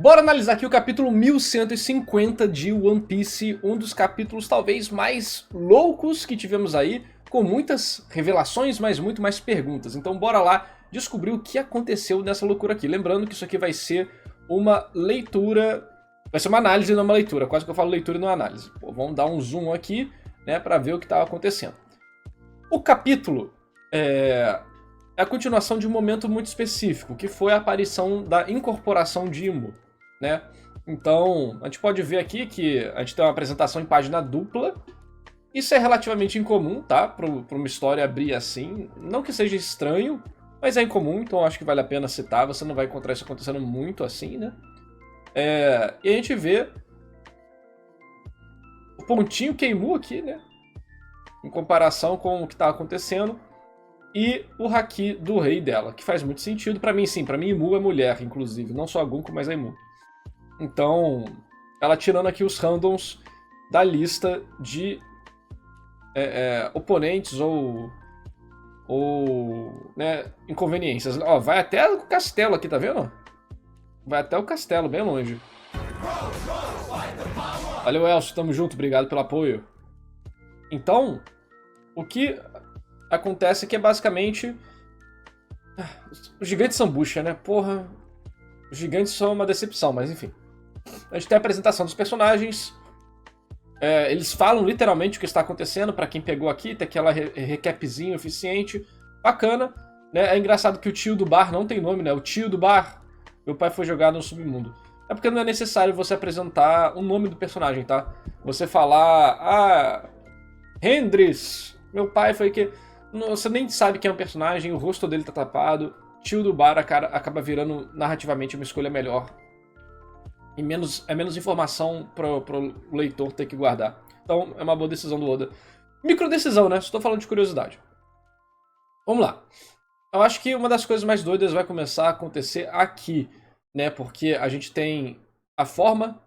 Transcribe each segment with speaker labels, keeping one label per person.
Speaker 1: Bora analisar aqui o capítulo 1150 de One Piece, um dos capítulos talvez mais loucos que tivemos aí, com muitas revelações, mas muito mais perguntas. Então bora lá descobrir o que aconteceu nessa loucura aqui. Lembrando que isso aqui vai ser uma leitura, vai ser uma análise e não uma leitura. Quase que eu falo leitura e não análise. Pô, vamos dar um zoom aqui, né, para ver o que estava acontecendo. O capítulo é a continuação de um momento muito específico, que foi a aparição da incorporação de Imu, né? Então, a gente pode ver aqui que a gente tem uma apresentação em página dupla. Isso é relativamente incomum, tá? Para uma história abrir assim. Não que seja estranho, mas é incomum, então acho que vale a pena citar. Você não vai encontrar isso acontecendo muito assim, né? E a gente vê o pontinho Keimu aqui, né? Em comparação com o que está acontecendo. E o haki do rei dela, que faz muito sentido. Pra mim, sim. Pra mim, Imu é mulher, inclusive. Não só a Gunko, mas a Imu. Então, ela tirando aqui os randoms da lista de oponentes ou né, inconveniências. Ó, vai até o castelo aqui, tá vendo? Vai até o castelo, bem longe. Valeu, Elcio, tamo junto, obrigado pelo apoio. Então, o que acontece que é basicamente... Os gigantes são bucha, né? Porra, os gigantes são uma decepção, mas enfim. A gente tem a apresentação dos personagens. Eles falam literalmente o que está acontecendo, pra quem pegou aqui, tem aquela recapzinho eficiente, bacana, né? É engraçado que o tio do bar não tem nome, né? O tio do bar, meu pai foi jogado no submundo. É porque não é necessário você apresentar o nome do personagem, tá? Você falar, Hendris, meu pai foi que... Você nem sabe quem é o personagem, o rosto dele tá tapado, tio do bar acaba virando narrativamente uma escolha melhor. E menos informação pro leitor ter que guardar. Então é uma boa decisão do Oda. Micro decisão, né? Estou falando de curiosidade. Vamos lá. Eu acho que uma das coisas mais doidas vai começar a acontecer aqui, né? Porque a gente tem a forma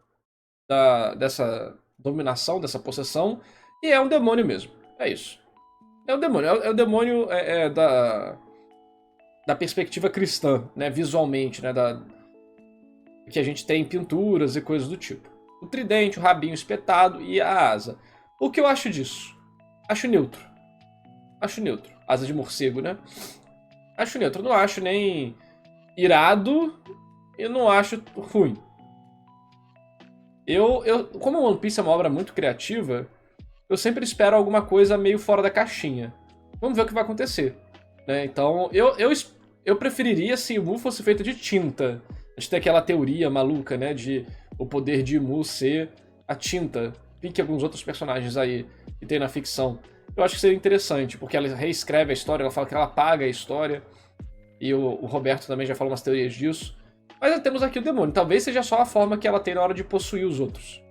Speaker 1: dessa dominação, dessa possessão, e é um demônio mesmo. É isso. É o demônio. É o demônio da perspectiva cristã, né? Visualmente, né? Que a gente tem em pinturas e coisas do tipo. O tridente, o rabinho espetado e a asa. O que eu acho disso? Acho neutro. Acho neutro. Asa de morcego, né? Acho neutro. Não acho nem irado e não acho ruim. Como One Piece é uma obra muito criativa, eu sempre espero alguma coisa meio fora da caixinha. Vamos ver o que vai acontecer. Né? Então, eu preferiria se Imu fosse feito de tinta. A gente tem aquela teoria maluca, né, de o poder de Imu ser a tinta. Pique alguns outros personagens aí que tem na ficção. Eu acho que seria interessante, porque ela reescreve a história, ela fala que ela apaga a história. E o Roberto também já falou umas teorias disso. Mas temos aqui o demônio. Talvez seja só a forma que ela tem na hora de possuir os outros.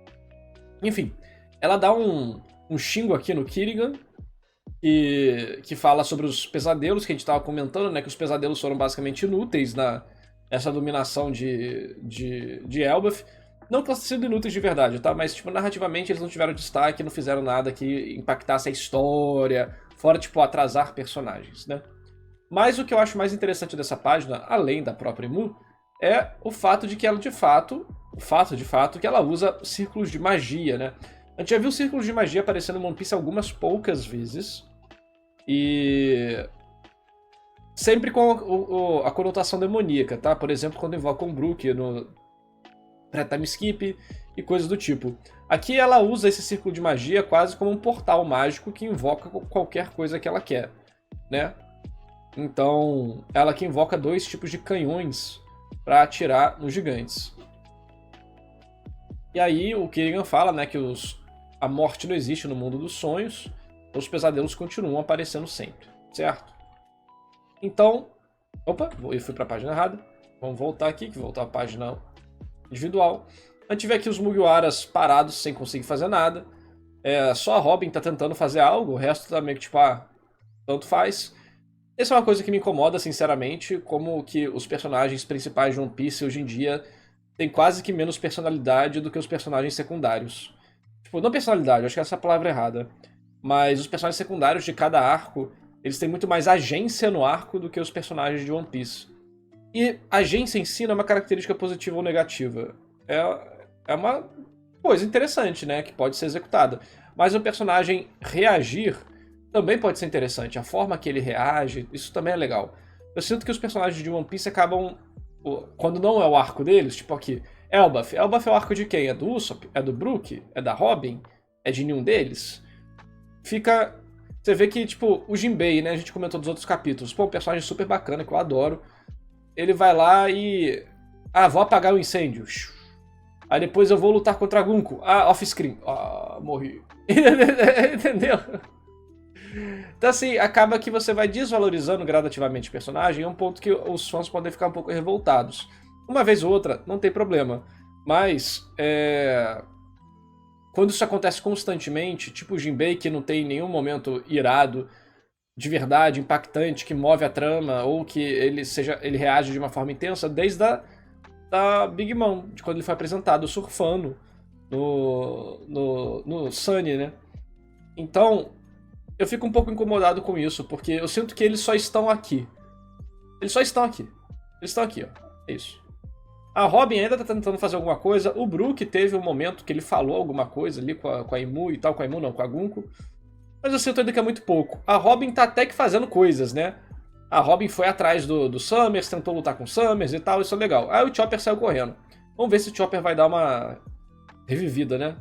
Speaker 1: Enfim, ela dá um xingo aqui no Kirigan, que fala sobre os pesadelos que a gente estava comentando, né? Que os pesadelos foram basicamente inúteis nessa dominação de Elbaf. Não que elas tenham sido inúteis de verdade, tá? Mas, tipo, narrativamente eles não tiveram destaque, não fizeram nada que impactasse a história, fora, tipo, atrasar personagens, né? Mas o que eu acho mais interessante dessa página, além da própria Imu, é o fato de que ela, de fato, que ela usa círculos de magia, né? A gente já viu círculos de magia aparecendo em One Piece algumas poucas vezes. E... sempre com a conotação demoníaca, tá? Por exemplo, quando invoca um Brook no pré-time skip e coisas do tipo. Aqui ela usa esse círculo de magia quase como um portal mágico que invoca qualquer coisa que ela quer, né? Então, ela que invoca 2 tipos de canhões para atirar nos gigantes. E aí o Kirigan fala, né, que a morte não existe no mundo dos sonhos, os pesadelos continuam aparecendo sempre, certo? Então, opa, eu fui para a página errada. Vamos voltar aqui, que voltar à página individual. A gente vê aqui os Mugiwaras parados sem conseguir fazer nada. Só a Robin tá tentando fazer algo, o resto tá meio que tipo, tanto faz. Essa é uma coisa que me incomoda, sinceramente, como que os personagens principais de One Piece hoje em dia têm quase que menos personalidade do que os personagens secundários. Tipo, não personalidade, acho que essa é a palavra errada. Mas os personagens secundários de cada arco, eles têm muito mais agência no arco do que os personagens de One Piece. E a agência em si não é uma característica positiva ou negativa. É uma coisa interessante, né? Que pode ser executada. Mas o personagem reagir também pode ser interessante. A forma que ele reage, isso também é legal. Eu sinto que os personagens de One Piece acabam. Quando não é o arco deles, tipo aqui, Elbaf. Elbaf é o arco de quem? É do Usopp? É do Brook? É da Robin? É de nenhum deles? Fica. Você vê que, tipo, o Jinbei, né? A gente comentou dos outros capítulos. Pô, um personagem super bacana que eu adoro. Ele vai lá e. Ah, vou apagar o incêndio. Aí depois eu vou lutar contra a Gunko. Ah, off-screen. Ah, morri. Entendeu? Então, assim, acaba que você vai desvalorizando gradativamente o personagem. É um ponto que os fãs podem ficar um pouco revoltados. Uma vez ou outra, não tem problema. Mas, quando isso acontece constantemente, tipo o Jinbei, que não tem nenhum momento irado, de verdade, impactante, que move a trama, ou que ele reage de uma forma intensa, desde da Big Mom, de quando ele foi apresentado, surfando no Sunny, né? Então, eu fico um pouco incomodado com isso, porque eu sinto que eles só estão aqui. Eles só estão aqui. Eles estão aqui, ó. É isso. A Robin ainda tá tentando fazer alguma coisa. O Brook teve um momento que ele falou alguma coisa ali com a Imu e tal. Com a Imu não, com a Gunko. Mas eu sinto ainda que é muito pouco. A Robin tá até que fazendo coisas, né? A Robin foi atrás do Summers, tentou lutar com o Summers e tal, isso é legal. Aí o Chopper saiu correndo. Vamos ver se o Chopper vai dar uma revivida, né?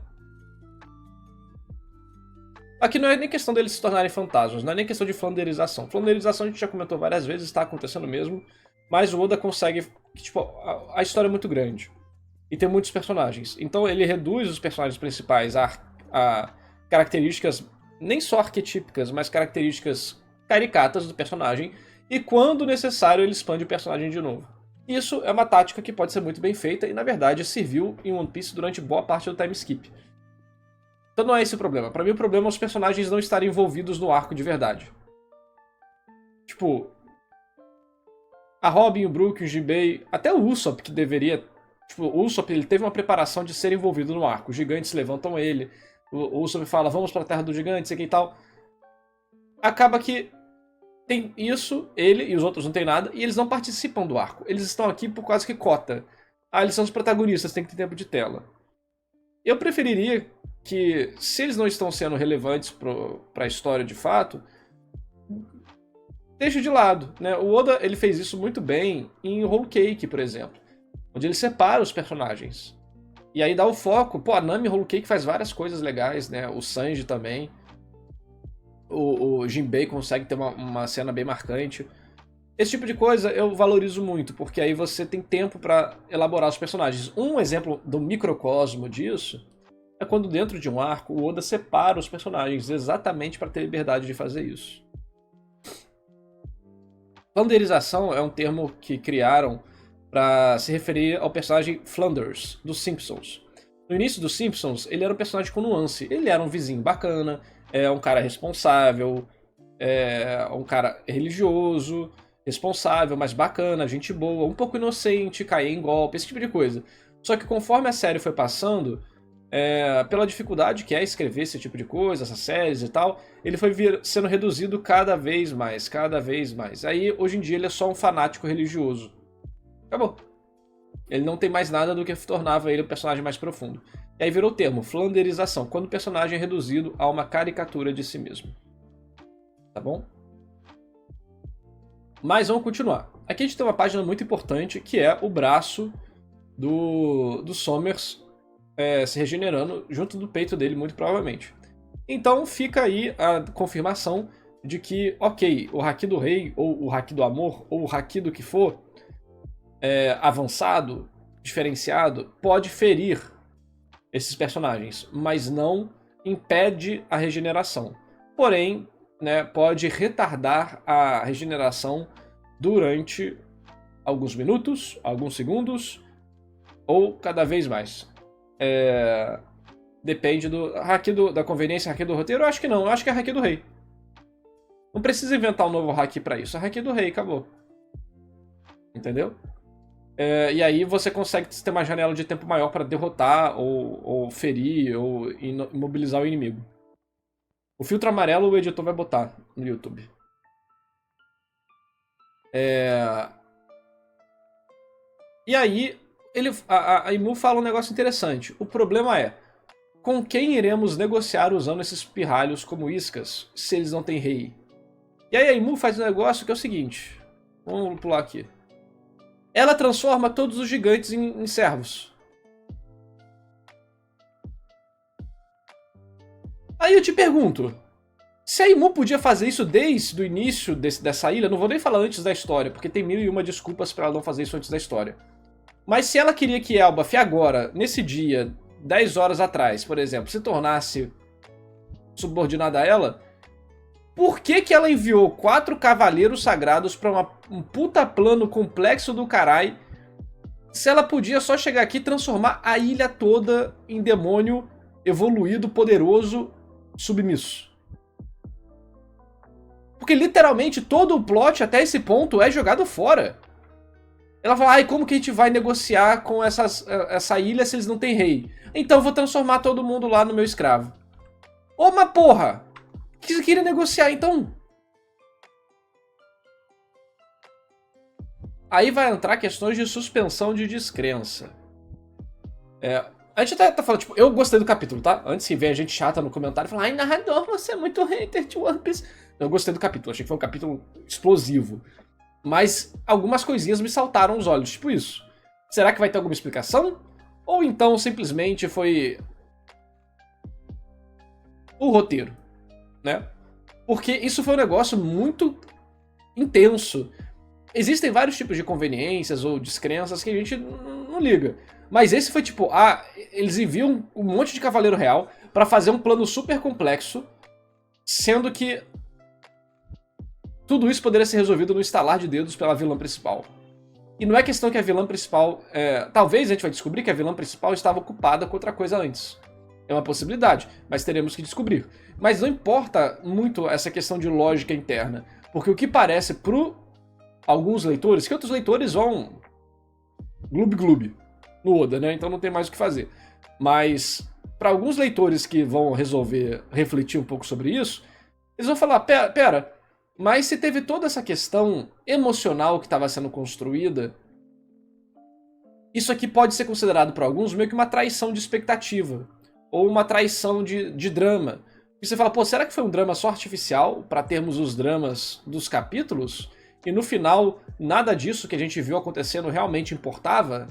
Speaker 1: Aqui não é nem questão deles se tornarem fantasmas, não é nem questão de flanderização. Flanderização a gente já comentou várias vezes, está acontecendo mesmo. Mas o Oda consegue... Tipo, a história é muito grande. E tem muitos personagens. Então ele reduz os personagens principais a características nem só arquetípicas, mas características caricatas do personagem. E quando necessário, ele expande o personagem de novo. Isso é uma tática que pode ser muito bem feita e, na verdade, serviu em One Piece durante boa parte do time skip. Então não é esse o problema. Pra mim, o problema é os personagens não estarem envolvidos no arco de verdade. Tipo, a Robin, o Brook, o Jinbei, até o Usopp, que deveria... Tipo, o Usopp, ele teve uma preparação de ser envolvido no arco. Os gigantes levantam ele. O Usopp fala, vamos pra terra dos gigantes, e tal. Acaba que tem isso, ele e os outros não tem nada, e eles não participam do arco. Eles estão aqui por quase que cota. Ah, eles são os protagonistas, tem que ter tempo de tela. Eu preferiria que, se eles não estão sendo relevantes para a história de fato, deixe de lado, né? O Oda ele fez isso muito bem em Whole Cake, por exemplo, onde ele separa os personagens. E aí dá o foco. Pô, a Nami Whole Cake faz várias coisas legais, né? O Sanji também. O Jinbei consegue ter uma cena bem marcante. Esse tipo de coisa eu valorizo muito, porque aí você tem tempo para elaborar os personagens. Um exemplo do microcosmo disso é quando dentro de um arco o Oda separa os personagens, exatamente para ter liberdade de fazer isso. Flanderização é um termo que criaram para se referir ao personagem Flanders, dos Simpsons. No início dos Simpsons, ele era um personagem com nuance. Ele era um vizinho bacana, um cara responsável, um cara religioso, responsável, mas bacana, gente boa, um pouco inocente, caía em golpe, esse tipo de coisa. Só que conforme a série foi passando, pela dificuldade que é escrever esse tipo de coisa, essas séries e tal, ele foi sendo reduzido cada vez mais, cada vez mais. Aí, hoje em dia, ele é só um fanático religioso. Acabou. Ele não tem mais nada do que tornava ele um personagem mais profundo. E aí virou o termo, flanderização, quando o personagem é reduzido a uma caricatura de si mesmo. Tá bom? Mas vamos continuar. Aqui a gente tem uma página muito importante, que é o braço do Summers se regenerando junto do peito dele, muito provavelmente. Então fica aí a confirmação de que, ok, o Haki do Rei, ou o Haki do Amor, ou o Haki do que for, avançado, diferenciado, pode ferir esses personagens, mas não impede a regeneração. Porém, né, pode retardar a regeneração durante alguns minutos, alguns segundos, ou cada vez mais. Depende do haki da conveniência, haki do roteiro. Eu acho que não, eu acho que é haki do rei. Não precisa inventar um novo haki pra isso, é haki do rei, acabou. Entendeu? E aí você consegue ter uma janela de tempo maior para derrotar, ou ferir, ou imobilizar o inimigo. O filtro amarelo o editor vai botar no YouTube. E aí, a Imu fala um negócio interessante. O problema é, com quem iremos negociar usando esses pirralhos como iscas, se eles não têm rei? E aí a Imu faz um negócio que é o seguinte. Vamos pular aqui. Ela transforma todos os gigantes em servos. Aí eu te pergunto, se a Imu podia fazer isso desde o início dessa ilha, não vou nem falar antes da história, porque tem 1001 desculpas pra ela não fazer isso antes da história. Mas se ela queria que Elbaf agora, nesse dia, 10 horas atrás, por exemplo, se tornasse subordinada a ela, por que ela enviou 4 cavaleiros sagrados pra um puta plano complexo do carai, se ela podia só chegar aqui e transformar a ilha toda em demônio evoluído, poderoso, submisso? Porque literalmente todo o plot até esse ponto é jogado fora. Ela fala, ai, como que a gente vai negociar com essa ilha se eles não têm rei? Então eu vou transformar todo mundo lá no meu escravo. Ô, mas porra! O que você queria negociar então? Aí vai entrar questões de suspensão de descrença. A gente tá falando, tipo, eu gostei do capítulo, tá? Antes que venha a gente chata no comentário e falar, ai, narrador, você é muito hater de One Piece. Eu gostei do capítulo, achei que foi um capítulo explosivo. Mas algumas coisinhas me saltaram os olhos, tipo isso. Será que vai ter alguma explicação? Ou então simplesmente foi o roteiro, né? Porque isso foi um negócio muito intenso. Existem vários tipos de conveniências ou descrenças que a gente não liga. Mas esse foi tipo, eles enviam um monte de cavaleiro real pra fazer um plano super complexo, sendo que tudo isso poderia ser resolvido no estalar de dedos pela vilã principal. E não é questão que a vilã principal... talvez a gente vai descobrir que a vilã principal estava ocupada com outra coisa antes. É uma possibilidade, mas teremos que descobrir. Mas não importa muito essa questão de lógica interna. Porque o que parece pro alguns leitores, que outros leitores vão gloob-gloob no Oda, né? Então não tem mais o que fazer. Mas para alguns leitores que vão resolver refletir um pouco sobre isso, eles vão falar, pera, mas se teve toda essa questão emocional que estava sendo construída, isso aqui pode ser considerado por alguns meio que uma traição de expectativa. Ou uma traição de drama. E você fala, pô, será que foi um drama só artificial para termos os dramas dos capítulos? E no final, nada disso que a gente viu acontecendo realmente importava?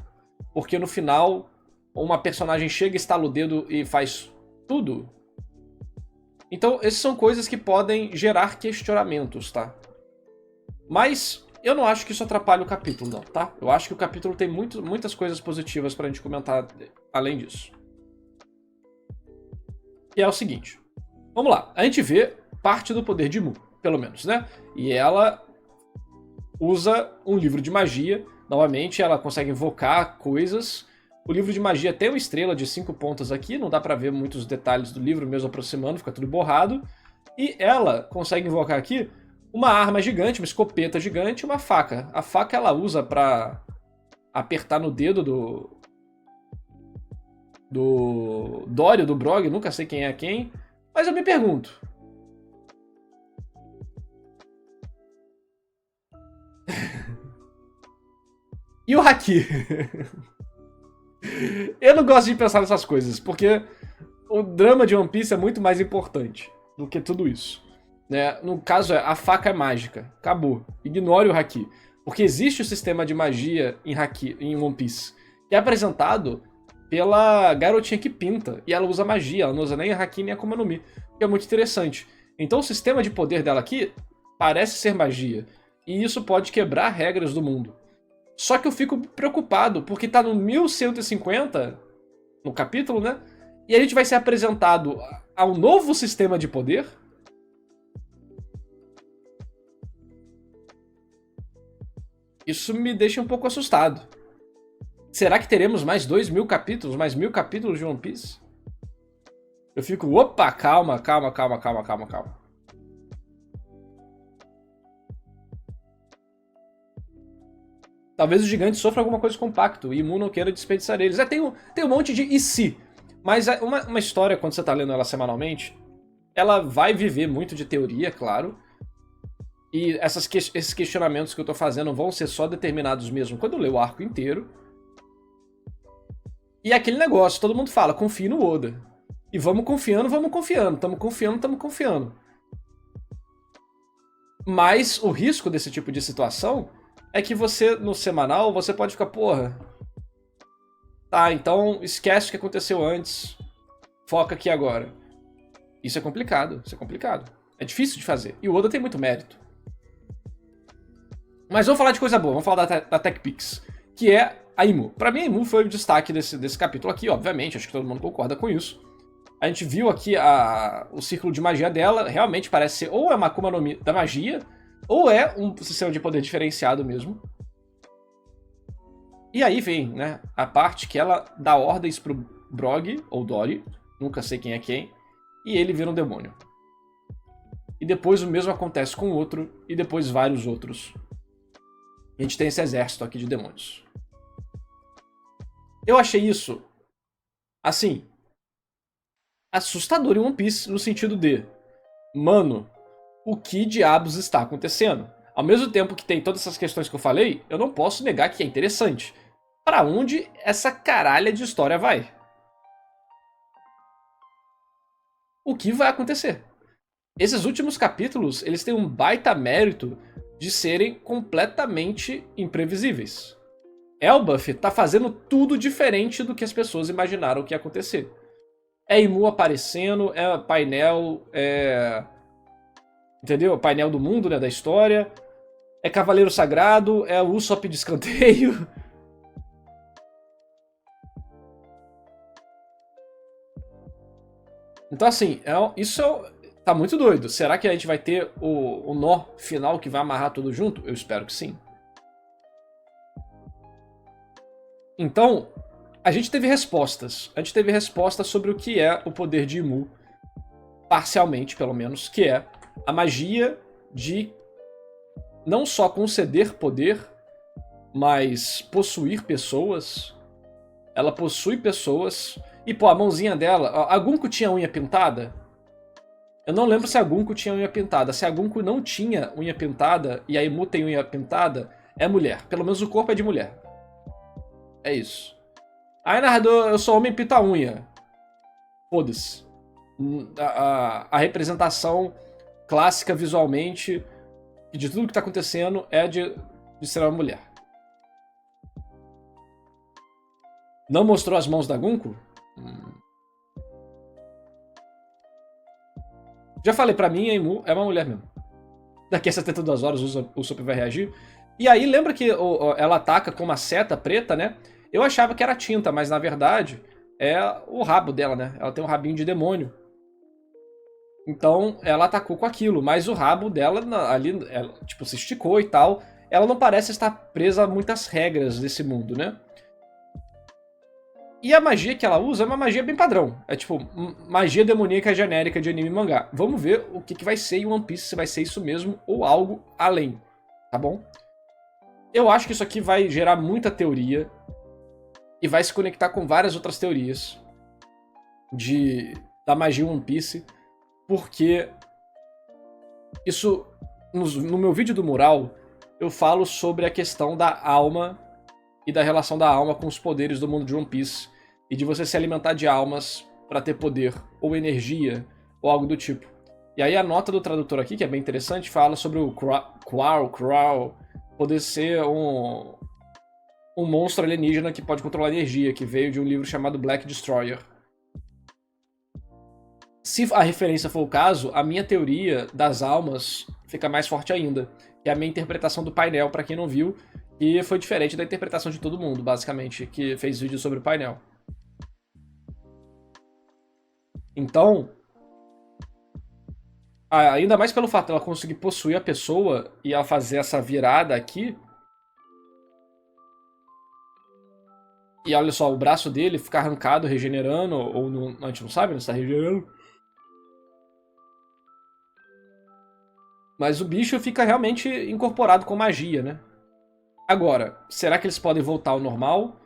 Speaker 1: Porque no final, uma personagem chega, estala o dedo e faz tudo? Então, essas são coisas que podem gerar questionamentos, tá? Mas eu não acho que isso atrapalhe o capítulo, não, tá? Eu acho que o capítulo tem muitas coisas positivas pra gente comentar além disso. E é o seguinte. Vamos lá. A gente vê parte do poder de Mu, pelo menos, né? E ela usa um livro de magia. Novamente, ela consegue invocar coisas. O livro de magia tem uma estrela de 5 pontas aqui. Não dá pra ver muitos detalhes do livro, mesmo aproximando. Fica tudo borrado. E ela consegue invocar aqui uma arma gigante, uma escopeta gigante e uma faca. A faca ela usa pra apertar no dedo do Dory, do Brog, nunca sei quem é quem, mas eu me pergunto. E o Haki? Eu não gosto de pensar nessas coisas, porque o drama de One Piece é muito mais importante do que tudo isso. Né? No caso, a faca é mágica. Acabou. Ignore o Haki. Porque existe o sistema de magia em One Piece, que é apresentado pela garotinha que pinta. E ela usa magia, ela não usa nem a Haki nem a Akuma no Mi. Que é muito interessante. Então o sistema de poder dela aqui parece ser magia. E isso pode quebrar regras do mundo. Só que eu fico preocupado, porque tá no 1150, no capítulo, né? E a gente vai ser apresentado a um novo sistema de poder. Isso me deixa um pouco assustado. Será que teremos mais 2.000 capítulos? Mais 1.000 capítulos de One Piece? Eu fico, opa, calma. Talvez os gigantes sofram alguma coisa com o pacto e Mu não queira desperdiçar eles. Tem um monte de e se. Mas uma história, quando você tá lendo ela semanalmente, ela vai viver muito de teoria, claro. E esses questionamentos que eu tô fazendo vão ser só determinados mesmo quando eu ler o arco inteiro. E aquele negócio, todo mundo fala, confie no Oda. E vamos confiando, vamos confiando. Tamo confiando, tamo confiando. Mas o risco desse tipo de situação é que você, no semanal, você pode ficar, porra. Tá, então esquece o que aconteceu antes. Foca aqui agora. Isso é complicado, isso é complicado. É difícil de fazer. E o Oda tem muito mérito. Mas vamos falar de coisa boa, vamos falar da TechPix, que é a Imu. Pra mim, a Imu foi o destaque desse capítulo aqui, obviamente, acho que todo mundo concorda com isso. A gente viu aqui o círculo de magia dela, realmente parece ser ou é uma Akuma no Mi da magia, ou é um sistema de poder diferenciado mesmo. E aí vem, né, a parte que ela dá ordens pro Brog, ou Dory, nunca sei quem é quem, e ele vira um demônio. E depois o mesmo acontece com o outro, e depois vários outros. A gente tem esse exército aqui de demônios. Eu achei isso, assim, assustador em One Piece, no sentido de, mano, o que diabos está acontecendo? Ao mesmo tempo que tem todas essas questões que eu falei, eu não posso negar que é interessante. Pra onde essa caralha de história vai? O que vai acontecer? Esses últimos capítulos, eles têm um baita mérito de serem completamente imprevisíveis. Elbaf tá fazendo tudo diferente do que as pessoas imaginaram que ia acontecer. É Imu aparecendo, é painel, entendeu? Painel do mundo, né, da história. É Cavaleiro Sagrado, é o Usopp de escanteio. Então, assim, isso tá muito doido. Será que a gente vai ter o nó final que vai amarrar tudo junto? Eu espero que sim. Então, a gente teve respostas. A gente teve respostas sobre o que é o poder de Imu, parcialmente, pelo menos, que é a magia de não só conceder poder, mas possuir pessoas. Ela possui pessoas. E, pô, a mãozinha dela... A Gunko tinha unha pintada? Eu não lembro se a Gunko tinha unha pintada. Se a Gunko não tinha unha pintada e a Imu tem unha pintada, é mulher. Pelo menos o corpo é de mulher. É isso. Aí, narrador, eu sou homem pinta unha. Foda-se. A representação clássica visualmente de tudo que tá acontecendo é de ser uma mulher. Não mostrou as mãos da Gunko? Já falei, pra mim a Imu é uma mulher mesmo. Daqui a 72 horas o Usopp vai reagir. E aí, lembra que ela ataca com uma seta preta, né? Eu achava que era tinta, mas na verdade é o rabo dela, né? Ela tem um rabinho de demônio. Então ela atacou com aquilo, mas o rabo dela ali, ela, tipo, se esticou e tal. Ela não parece estar presa a muitas regras desse mundo, né? E a magia que ela usa é uma magia bem padrão. É tipo, magia demoníaca genérica de anime e mangá. Vamos ver o que vai ser em One Piece, se vai ser isso mesmo ou algo além, tá bom? Eu acho que isso aqui vai gerar muita teoria e vai se conectar com várias outras teorias da magia One Piece, porque isso, no meu vídeo do mural, eu falo sobre a questão da alma e da relação da alma com os poderes do mundo de One Piece, e de você se alimentar de almas para ter poder, ou energia, ou algo do tipo. E aí a nota do tradutor aqui, que é bem interessante, fala sobre o Crow poder ser um monstro alienígena que pode controlar energia, que veio de um livro chamado Black Destroyer. Se a referência for o caso, a minha teoria das almas fica mais forte ainda, que é a minha interpretação do painel, para quem não viu, e foi diferente da interpretação de todo mundo, basicamente, que fez vídeo sobre o painel. Então, ainda mais pelo fato de ela conseguir possuir a pessoa e ela fazer essa virada aqui. E olha só, o braço dele fica arrancado, regenerando, ou não, a gente não sabe, né? Se tá regenerando. Mas o bicho fica realmente incorporado com magia, né? Agora, será que eles podem voltar ao normal?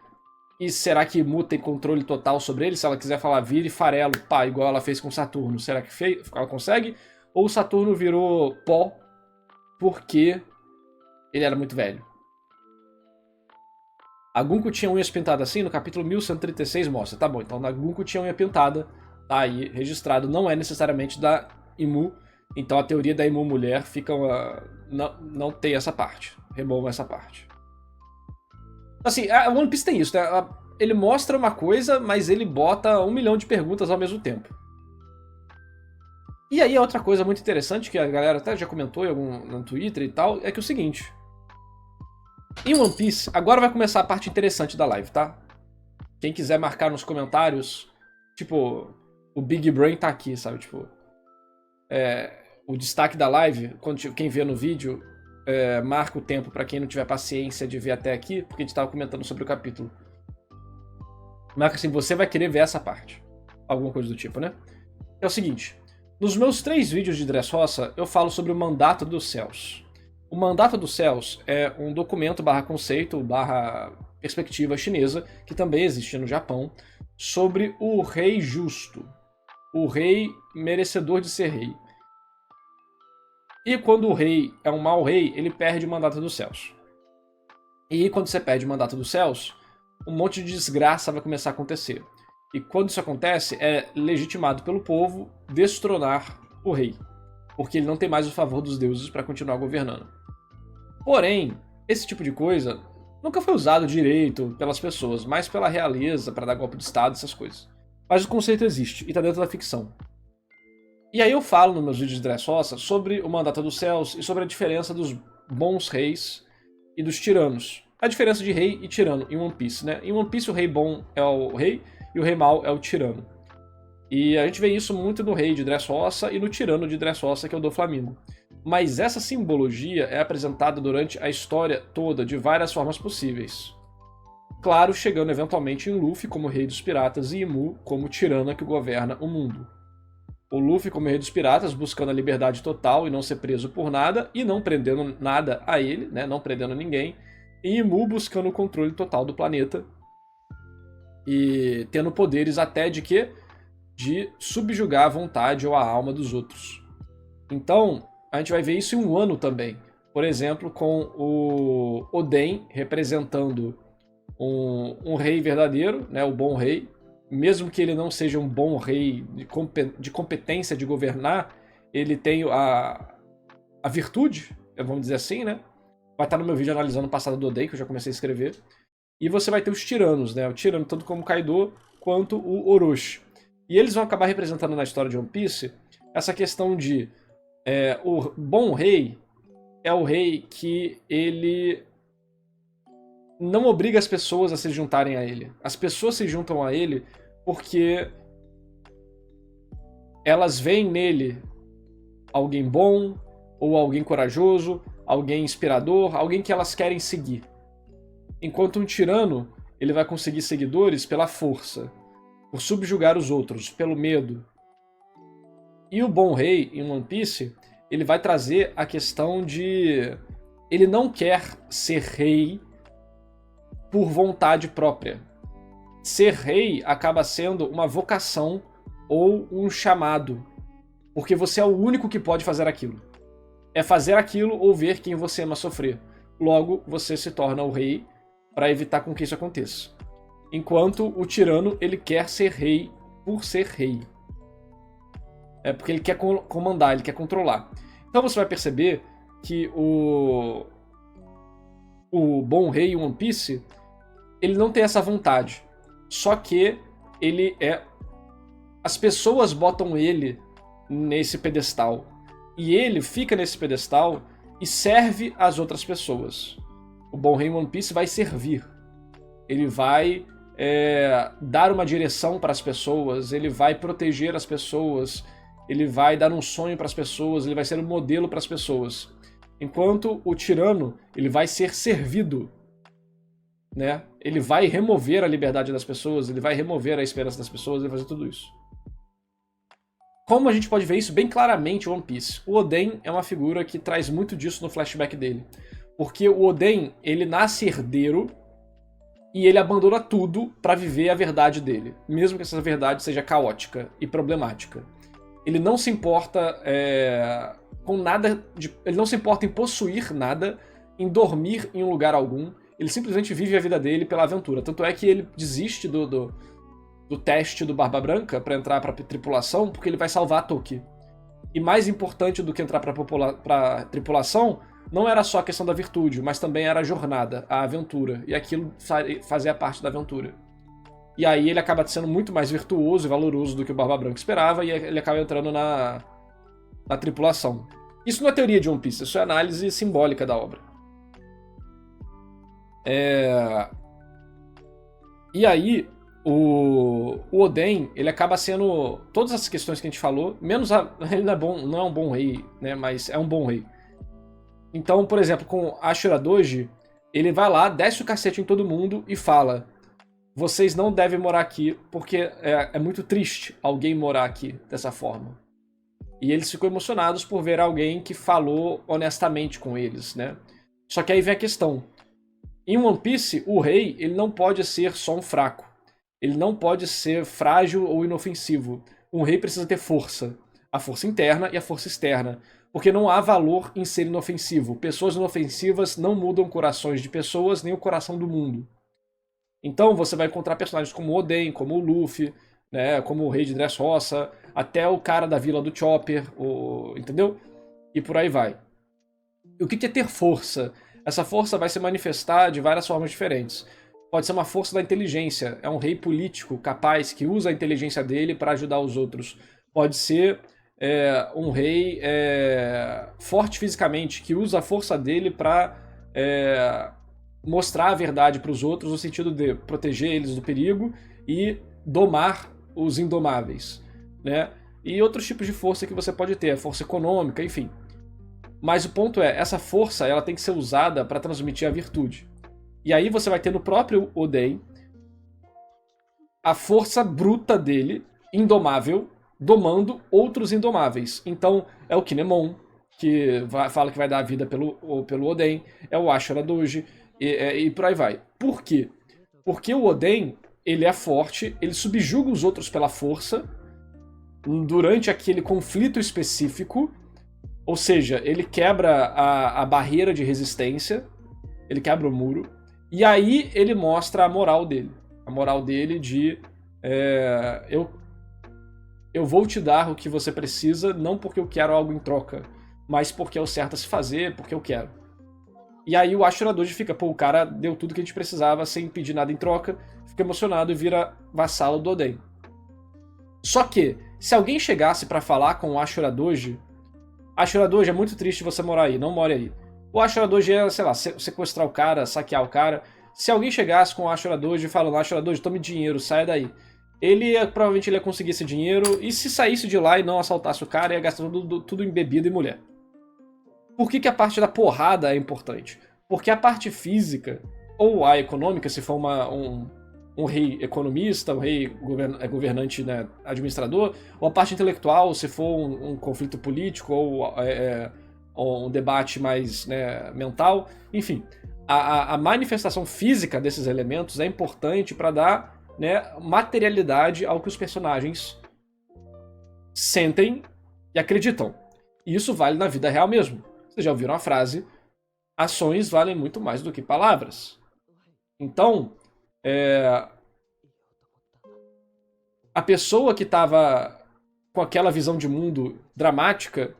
Speaker 1: E será que Mu tem controle total sobre ele? Se ela quiser falar, vire farelo, pá, igual ela fez com Saturno, será que ela consegue? Ou Saturno virou pó porque ele era muito velho? A Gunko tinha unhas pintadas assim, no capítulo 1136 mostra. Tá bom, então a Gunko tinha unha pintada, tá aí registrado, não é necessariamente da Imu, então a teoria da Imu mulher fica não tem essa parte, remova essa parte. Assim, a One Piece tem isso, né? Ele mostra uma coisa, mas ele bota 1 milhão de perguntas ao mesmo tempo. E aí, outra coisa muito interessante, que a galera até já comentou no Twitter e tal, é que é o seguinte. Em One Piece, agora vai começar a parte interessante da live, tá? Quem quiser marcar nos comentários, tipo, o Big Brain tá aqui, sabe? Tipo, o destaque da live, quem vê no vídeo, marca o tempo pra quem não tiver paciência de ver até aqui, porque a gente tava comentando sobre o capítulo. Marca assim, você vai querer ver essa parte. Alguma coisa do tipo, né? É o seguinte, nos meus 3 vídeos de Dressrosa, eu falo sobre o Mandato dos Céus. O Mandato dos Céus é um documento /conceito /perspectiva chinesa, que também existe no Japão, sobre o rei justo, o rei merecedor de ser rei. E quando o rei é um mau rei, ele perde o Mandato dos Céus. E quando você perde o Mandato dos Céus, um monte de desgraça vai começar a acontecer. E quando isso acontece, é legitimado pelo povo destronar o rei, porque ele não tem mais o favor dos deuses para continuar governando. Porém, esse tipo de coisa nunca foi usado direito pelas pessoas, mais pela realeza, para dar golpe de estado, essas coisas. Mas o conceito existe, e está dentro da ficção. E aí eu falo nos meus vídeos de Dressrosa sobre o Mandato dos Céus e sobre a diferença dos bons reis e dos tiranos. A diferença de rei e tirano em One Piece, né? Em One Piece o rei bom é o rei e o rei mau é o tirano. E a gente vê isso muito no rei de Dressrosa e no tirano de Dressrosa, que é o Doflamingo. Mas essa simbologia é apresentada durante a história toda de várias formas possíveis. Claro, chegando eventualmente em Luffy como rei dos piratas e Imu como tirana que governa o mundo. O Luffy como rei dos piratas buscando a liberdade total e não ser preso por nada e não prendendo nada a ele, né? Não prendendo ninguém. E Imu buscando o controle total do planeta e tendo poderes até de quê? De subjugar a vontade ou a alma dos outros. Então, a gente vai ver isso em um ano também. Por exemplo, com o Oden representando um rei verdadeiro, né, o bom rei. Mesmo que ele não seja um bom rei de competência de governar, ele tem a virtude, vamos dizer assim, né? Vai estar no meu vídeo analisando o passado do Oden, que eu já comecei a escrever. E você vai ter os tiranos, né? O tirano tanto como o Kaido, quanto o Orochi. E eles vão acabar representando na história de One Piece essa questão de o bom rei é o rei que ele não obriga as pessoas a se juntarem a ele. As pessoas se juntam a ele porque elas veem nele alguém bom, ou alguém corajoso, alguém inspirador, alguém que elas querem seguir. Enquanto um tirano, ele vai conseguir seguidores pela força, por subjugar os outros, pelo medo. E o bom rei, em One Piece, ele vai trazer a questão de... ele não quer ser rei por vontade própria. Ser rei acaba sendo uma vocação ou um chamado, porque você é o único que pode fazer aquilo. É fazer aquilo ou ver quem você ama sofrer. Logo, você se torna o rei para evitar com que isso aconteça. Enquanto o tirano, ele quer ser rei por ser rei. É porque ele quer comandar, ele quer controlar. Então você vai perceber que o bom rei em One Piece, ele não tem essa vontade. Só que ele é... as pessoas botam ele nesse pedestal. E ele fica nesse pedestal e serve as outras pessoas. O bom rei em One Piece vai servir. Ele vai dar uma direção para as pessoas, ele vai proteger as pessoas, ele vai dar um sonho para as pessoas, ele vai ser um modelo para as pessoas. Enquanto o tirano, ele vai ser servido, né? Ele vai remover a liberdade das pessoas, ele vai remover a esperança das pessoas, ele vai fazer tudo isso. Como a gente pode ver isso bem claramente em One Piece? O Oden é uma figura que traz muito disso no flashback dele. Porque o Oden, ele nasce herdeiro e ele abandona tudo para viver a verdade dele. Mesmo que essa verdade seja caótica e problemática. Ele não se importa com nada, ele não se importa em possuir nada, em dormir em um lugar algum. ele simplesmente vive a vida dele pela aventura. Tanto é que ele desiste do teste do Barba Branca pra entrar pra tripulação, porque ele vai salvar a Toki. E mais importante do que entrar pra tripulação, não era só a questão da virtude, mas também era a jornada, a aventura. E aquilo fazia parte da aventura. E aí ele acaba sendo muito mais virtuoso e valoroso do que o Barba Branca esperava, e ele acaba entrando na tripulação. Isso não é teoria de One Piece, isso é análise simbólica da obra. E aí, o Oden, ele acaba sendo todas essas questões que a gente falou, menos ele não é um bom rei, né, mas é um bom rei. Então, por exemplo, com Ashura Doji, ele vai lá, desce o cacete em todo mundo e fala: vocês não devem morar aqui porque é muito triste alguém morar aqui dessa forma. E eles ficam emocionados por ver alguém que falou honestamente com eles, né? Só que aí vem a questão. Em One Piece, o rei, ele não pode ser só um fraco. Ele não pode ser frágil ou inofensivo. Um rei precisa ter força. A força interna e a força externa. Porque não há valor em ser inofensivo. Pessoas inofensivas não mudam corações de pessoas, nem o coração do mundo. Então você vai encontrar personagens como o Oden, como o Luffy, né, como o Rei de Dressrosa, até o cara da vila do Chopper, entendeu? E por aí vai. E o que é ter força? Essa força vai se manifestar de várias formas diferentes. Pode ser uma força da inteligência, é um rei político capaz que usa a inteligência dele para ajudar os outros. Pode ser um rei forte fisicamente, que usa a força dele para mostrar a verdade para os outros, no sentido de proteger eles do perigo e domar os indomáveis, né? E outros tipos de força que você pode ter, a força econômica, enfim. Mas o ponto é, essa força ela tem que ser usada para transmitir a virtude. E aí você vai ter no próprio Oden a força bruta dele, indomável, domando outros indomáveis. Então é o Kinemon, que fala que vai dar a vida pelo Oden, é o Ashura Doji, e por aí vai. Por quê? Porque o Oden, ele é forte, ele subjuga os outros pela força, durante aquele conflito específico, ou seja, ele quebra a barreira de resistência, ele quebra o muro, e aí ele mostra a moral dele. A moral dele de eu vou te dar o que você precisa, não porque eu quero algo em troca, mas porque é o certo a se fazer, porque eu quero. E aí o Ashura Doji fica, pô, o cara deu tudo que a gente precisava sem pedir nada em troca, fica emocionado e vira vassalo do Oden. Só que, se alguém chegasse pra falar com o Ashura Doji é muito triste você morar aí, não more aí. O Ashura Doji é, sei lá, sequestrar o cara, saquear o cara. Se alguém chegasse com o Ashura Doji falando, Ashura Doji, tome dinheiro, saia daí. Provavelmente ele ia conseguir esse dinheiro, e se saísse de lá e não assaltasse o cara, ia gastar tudo em bebida e mulher. Por que a parte da porrada é importante? Porque a parte física, ou a econômica, se for um rei economista, um rei governante, né, administrador, ou a parte intelectual, se for um conflito político, ou um debate mais, né, mental, enfim. A manifestação física desses elementos é importante para dar, né, materialidade ao que os personagens sentem e acreditam. E isso vale na vida real mesmo. Vocês já ouviram a frase: ações valem muito mais do que palavras. Então, a pessoa que estava com aquela visão de mundo dramática,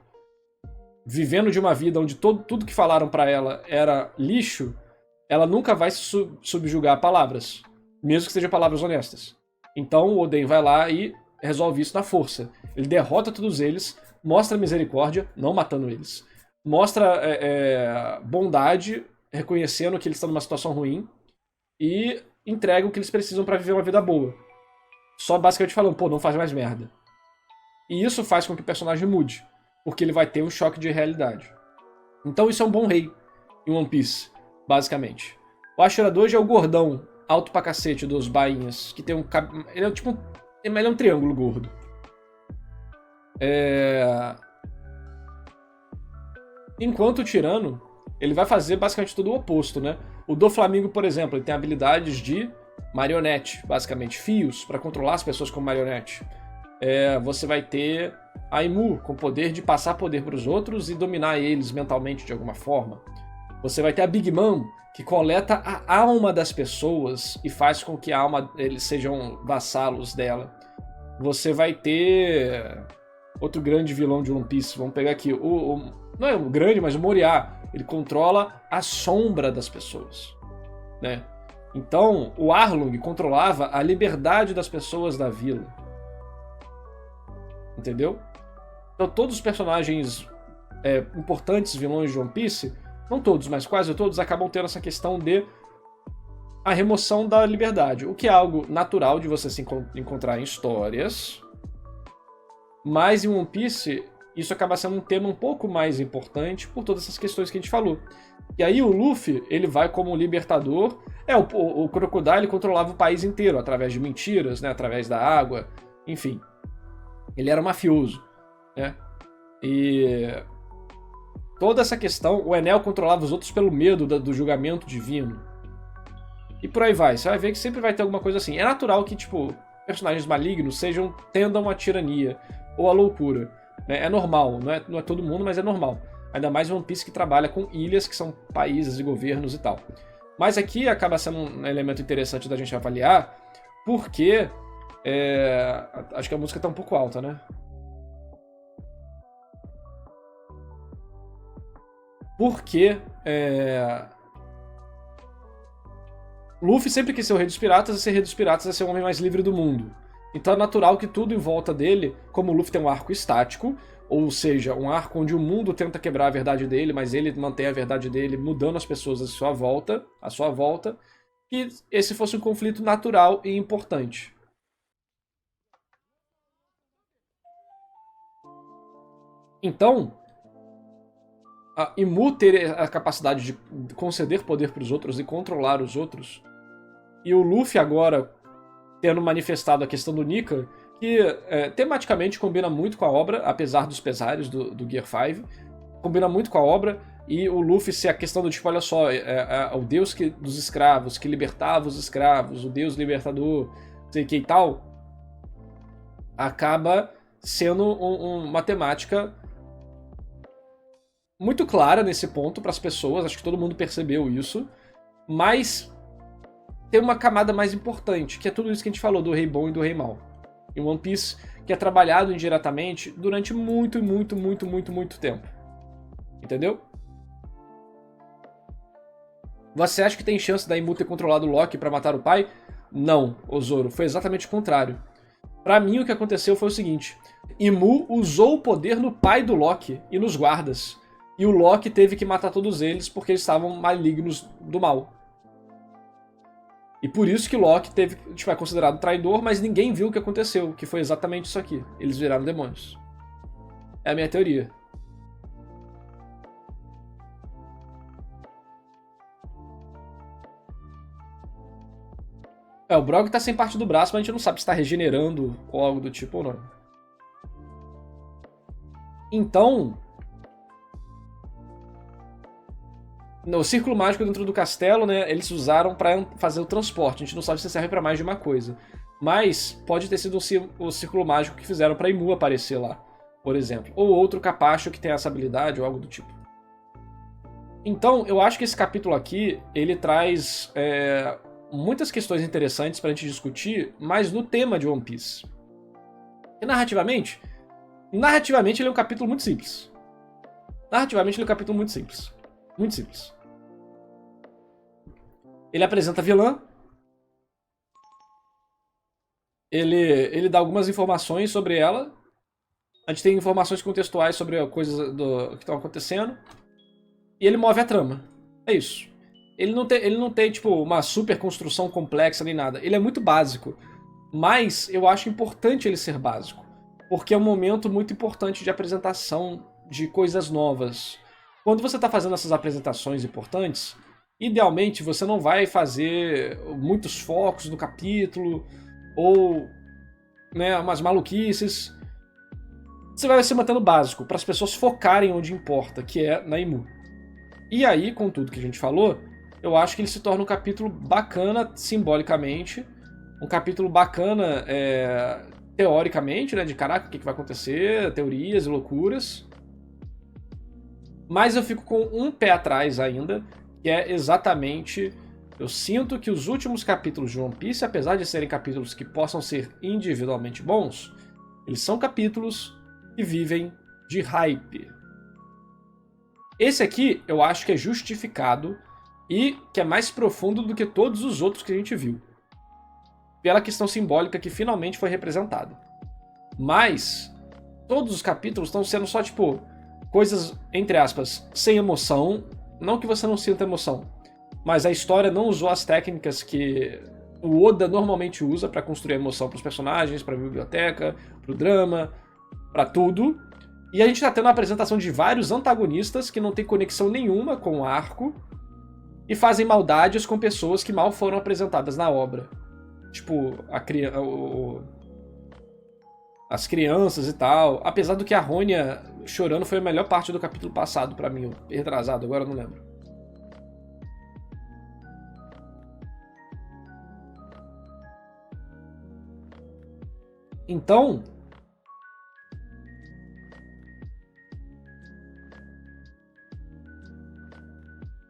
Speaker 1: vivendo de uma vida onde tudo que falaram para ela era lixo, ela nunca vai subjugar a palavras, mesmo que sejam palavras honestas. Então o Oden vai lá e resolve isso na força. Ele derrota todos eles, mostra misericórdia, não matando eles. Mostra bondade, reconhecendo que eles estão numa situação ruim, e entrega o que eles precisam para viver uma vida boa. Só basicamente falando, pô, não faz mais merda. E isso faz com que o personagem mude, porque ele vai ter um choque de realidade. Então isso é um bom rei em One Piece, basicamente. O Ashura Doji é o gordão, alto pra cacete dos bainhas, que tem um cabelo... Ele é tipo ele é um triângulo gordo. Enquanto o Tirano, ele vai fazer basicamente tudo o oposto, né? O Doflamingo, por exemplo, ele tem habilidades de marionete, basicamente, fios, para controlar as pessoas como marionete. Você vai ter a Imu, com poder de passar poder para os outros e dominar eles mentalmente de alguma forma. Você vai ter a Big Mom, que coleta a alma das pessoas e faz com que a alma eles sejam vassalos dela. Você vai ter outro grande vilão de One Piece. Vamos pegar aqui. Não é o grande, mas o Moriá. Ele controla a sombra das pessoas, né? Então, o Arlong controlava a liberdade das pessoas da vila. Entendeu? Então, todos os personagens importantes, vilões de One Piece, não todos, mas quase todos, acabam tendo essa questão de a remoção da liberdade, o que é algo natural de você se encontrar em histórias, mas em One Piece isso acaba sendo um tema um pouco mais importante por todas essas questões que a gente falou. E aí o Luffy, ele vai como libertador, o Crocodile controlava o país inteiro através de mentiras, né, através da água, enfim. Ele era mafioso, né? E toda essa questão, o Enel controlava os outros pelo medo do julgamento divino. E por aí vai. Você vai ver que sempre vai ter alguma coisa assim. É natural que, tipo, personagens malignos tendam à tirania ou à loucura. Né? É normal. Não é todo mundo, mas é normal. Ainda mais One Piece que trabalha com ilhas, que são países e governos e tal. Mas aqui acaba sendo um elemento interessante da gente avaliar, porque... acho que a música tá um pouco alta, né? Porque Luffy sempre quis ser o rei dos piratas, e ser rei dos piratas é ser o homem mais livre do mundo. Então é natural que tudo em volta dele, como o Luffy tem um arco estático, ou seja, um arco onde o mundo tenta quebrar a verdade dele, mas ele mantém a verdade dele mudando as pessoas à sua volta, que esse fosse um conflito natural e importante. Então, a Imu ter a capacidade de conceder poder para os outros e controlar os outros, e o Luffy agora tendo manifestado a questão do Nika, que tematicamente combina muito com a obra, apesar dos pesares do Gear 5, combina muito com a obra, e o Luffy ser a questão do tipo, olha só, o deus dos escravos, que libertava os escravos, o deus libertador, não sei o que e tal, acaba sendo uma temática muito clara nesse ponto para as pessoas, acho que todo mundo percebeu isso, mas tem uma camada mais importante, que é tudo isso que a gente falou do Rei Bom e do Rei Mau. Em One Piece, que é trabalhado indiretamente durante muito tempo. Entendeu? Você acha que tem chance da Imu ter controlado o Loki para matar o pai? Não, ô Zoro, foi exatamente o contrário. Pra mim, o que aconteceu foi o seguinte: Imu usou o poder no pai do Loki e nos guardas. E o Loki teve que matar todos eles porque eles estavam malignos do mal. E por isso que Loki é considerado traidor, mas ninguém viu o que aconteceu, que foi exatamente isso aqui. Eles viraram demônios. É a minha teoria. O Brog tá sem parte do braço, mas a gente não sabe se tá regenerando ou algo do tipo ou não. Então, no círculo mágico dentro do castelo, né, eles usaram pra fazer o transporte. A gente não sabe se serve pra mais de uma coisa. Mas pode ter sido o círculo mágico que fizeram pra Imu aparecer lá, por exemplo. Ou outro capacho que tem essa habilidade ou algo do tipo. Então, eu acho que esse capítulo aqui, ele traz muitas questões interessantes pra gente discutir, mas no tema de One Piece. E narrativamente ele é um capítulo muito simples. Muito simples. Ele apresenta a vilã. Ele dá algumas informações sobre ela. A gente tem informações contextuais sobre coisas que estão acontecendo. E ele move a trama. É isso. Ele não tem tipo, uma super construção complexa nem nada. Ele é muito básico. Mas eu acho importante ele ser básico. Porque é um momento muito importante de apresentação de coisas novas. Quando você está fazendo essas apresentações importantes, idealmente você não vai fazer muitos focos no capítulo ou, né, umas maluquices. Você vai se mantendo básico para as pessoas focarem onde importa, que é na Imu. E aí, com tudo que a gente falou, eu acho que ele se torna um capítulo bacana simbolicamente, um capítulo bacana teoricamente, né, de caraca, o que vai acontecer, teorias e loucuras. Mas eu fico com um pé atrás ainda que é exatamente... Eu sinto que os últimos capítulos de One Piece, apesar de serem capítulos que possam ser individualmente bons, eles são capítulos que vivem de hype. Esse aqui eu acho que é justificado e que é mais profundo do que todos os outros que a gente viu. Pela questão simbólica que finalmente foi representada. Mas todos os capítulos estão sendo só, tipo, coisas, entre aspas, sem emoção. Não que você não sinta emoção, mas a história não usou as técnicas que o Oda normalmente usa pra construir emoção pros personagens, pra biblioteca, pro drama, pra tudo. E a gente tá tendo a apresentação de vários antagonistas que não tem conexão nenhuma com o arco e fazem maldades com pessoas que mal foram apresentadas na obra. Tipo, as crianças e tal. Apesar do que a Rhonia chorando foi a melhor parte do capítulo passado pra mim. Retrasado, agora eu não lembro. Então...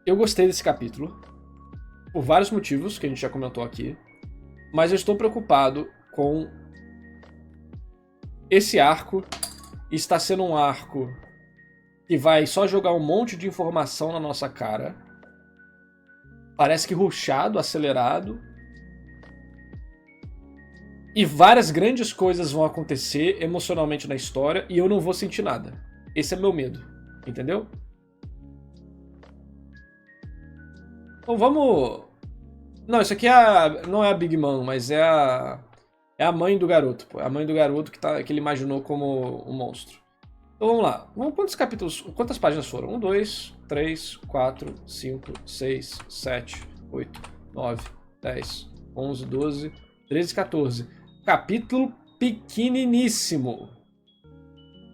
Speaker 1: eu gostei desse capítulo. Por vários motivos que a gente já comentou aqui. Mas eu estou preocupado com esse arco. Está sendo um arco que vai só jogar um monte de informação na nossa cara. Parece que rushado, acelerado. E várias grandes coisas vão acontecer emocionalmente na história e eu não vou sentir nada. Esse é meu medo, entendeu? Então vamos... Não, isso aqui não é a Big Mom, mas é a mãe do garoto, pô. É a mãe do garoto que ele imaginou como um monstro. Então vamos lá. Quantas páginas foram? 1, 2, 3, 4, 5, 6, 7, 8, 9, 10, 11, 12, 13, 14. Capítulo pequeniníssimo.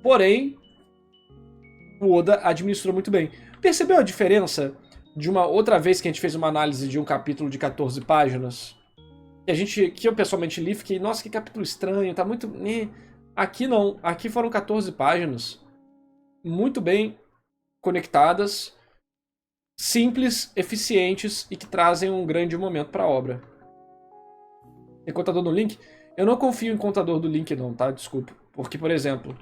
Speaker 1: Porém, o Oda administrou muito bem. Percebeu a diferença de uma outra vez que a gente fez uma análise de um capítulo de 14 páginas? Que eu pessoalmente li, fiquei, nossa, que capítulo estranho, tá muito... Aqui não, aqui foram 14 páginas muito bem conectadas, simples, eficientes e que trazem um grande momento pra obra. Tem contador no link? Eu não confio em contador do link não, tá? Desculpa. Porque, por exemplo,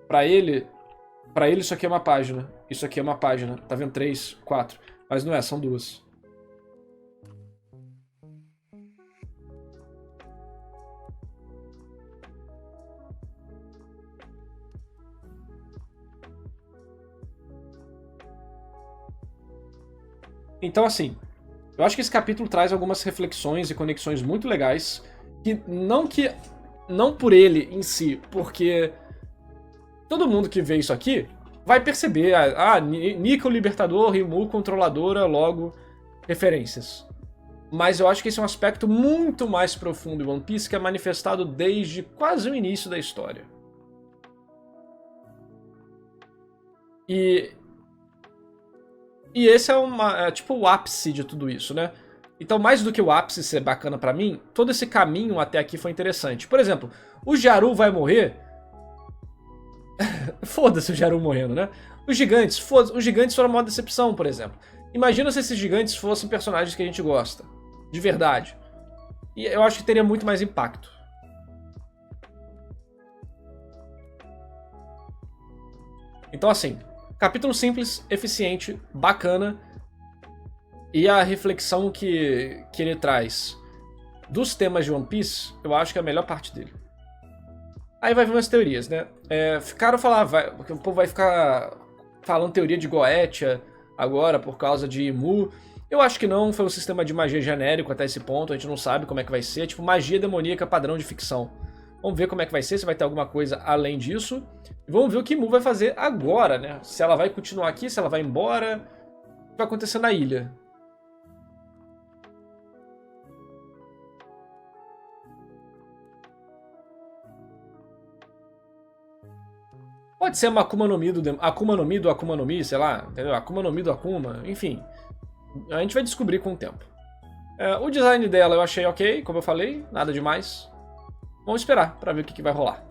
Speaker 1: pra ele isso aqui é uma página. Isso aqui é uma página. Tá vendo? 3, 4. Mas não é, são 2. Então, assim, eu acho que esse capítulo traz algumas reflexões e conexões muito legais, não por ele em si, porque todo mundo que vê isso aqui vai perceber, Nika o Libertador, Rimu Controladora, logo referências. Mas eu acho que esse é um aspecto muito mais profundo em One Piece que é manifestado desde quase o início da história. E esse é tipo o ápice de tudo isso, né? Então, mais do que o ápice ser bacana pra mim, todo esse caminho até aqui foi interessante. Por exemplo, o Jaru vai morrer? Foda-se o Jaru morrendo, né? Os gigantes foram uma decepção, por exemplo. Imagina se esses gigantes fossem personagens que a gente gosta. De verdade. E eu acho que teria muito mais impacto. Então, assim, capítulo simples, eficiente, bacana. E a reflexão que ele traz dos temas de One Piece, eu acho que é a melhor parte dele. Aí vai vir umas teorias, né? O povo vai ficar falando teoria de Goetia agora por causa de Imu. Eu acho que não, foi um sistema de magia genérico até esse ponto, a gente não sabe como é que vai ser. Tipo, magia demoníaca padrão de ficção. Vamos ver como é que vai ser, se vai ter alguma coisa além disso. E vamos ver o que Imu vai fazer agora, né? Se ela vai continuar aqui, se ela vai embora. O que vai acontecer na ilha. Pode ser uma Akuma no Mi do Akuma no Mi, sei lá, entendeu? Akuma no Mi do Akuma, enfim. A gente vai descobrir com o tempo. O design dela eu achei ok, como eu falei, nada demais. Vamos esperar pra ver o que vai rolar.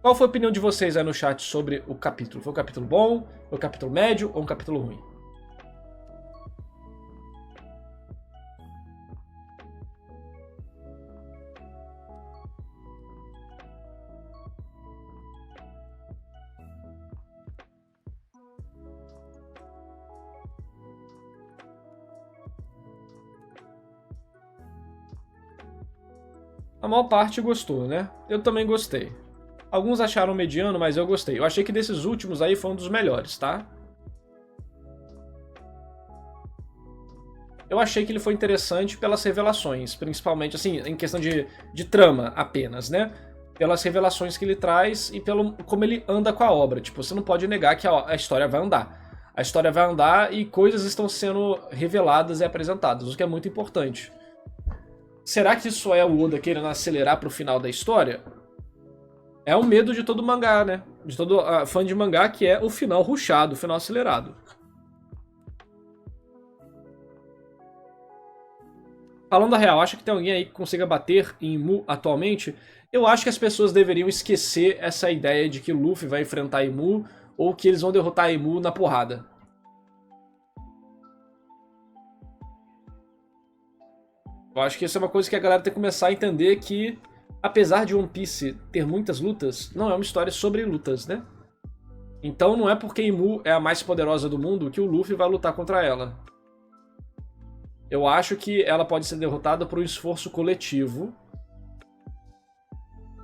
Speaker 1: Qual foi a opinião de vocês aí no chat sobre o capítulo? Foi um capítulo bom? Foi um capítulo médio ou um capítulo ruim? A maior parte gostou, né? Eu também gostei. Alguns acharam mediano, mas eu gostei. Eu achei que desses últimos aí foi um dos melhores, tá? Eu achei que ele foi interessante pelas revelações, principalmente, assim, em questão de trama apenas, né? Pelas revelações que ele traz e pelo como ele anda com a obra. Tipo, você não pode negar que a história vai andar. A história vai andar e coisas estão sendo reveladas e apresentadas, o que é muito importante. Será que isso é o Oda querendo acelerar pro final da história? É o medo de todo mangá, né? De todo fã de mangá, que é o final rushado, o final acelerado. Falando a real, acha que tem alguém aí que consiga bater em Imu atualmente? Eu acho que as pessoas deveriam esquecer essa ideia de que Luffy vai enfrentar Imu ou que eles vão derrotar Imu na porrada. Eu acho que isso é uma coisa que a galera tem que começar a entender que, apesar de One Piece ter muitas lutas, não é uma história sobre lutas, né? Então não é porque Imu é a mais poderosa do mundo que o Luffy vai lutar contra ela. Eu acho que ela pode ser derrotada por um esforço coletivo,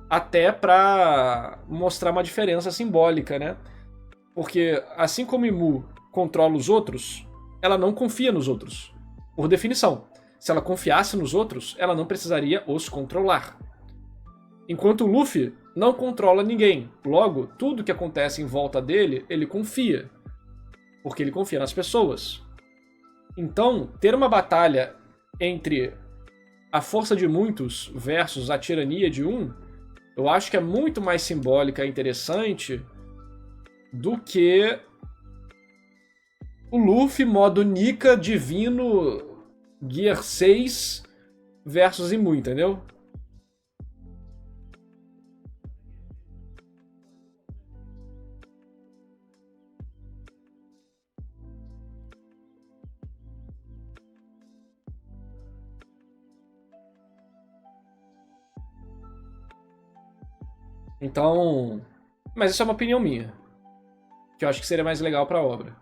Speaker 1: até pra mostrar uma diferença simbólica, né? Porque assim como Imu controla os outros, ela não confia nos outros, por definição. Se ela confiasse nos outros, ela não precisaria os controlar. Enquanto o Luffy não controla ninguém. Logo, tudo que acontece em volta dele, ele confia. Porque ele confia nas pessoas. Então, ter uma batalha entre a força de muitos versus a tirania de um, eu acho que é muito mais simbólica e interessante do que o Luffy modo Nika divino Gear 6 versus Imu, entendeu? Então... Mas isso é uma opinião minha. Que eu acho que seria mais legal pra obra.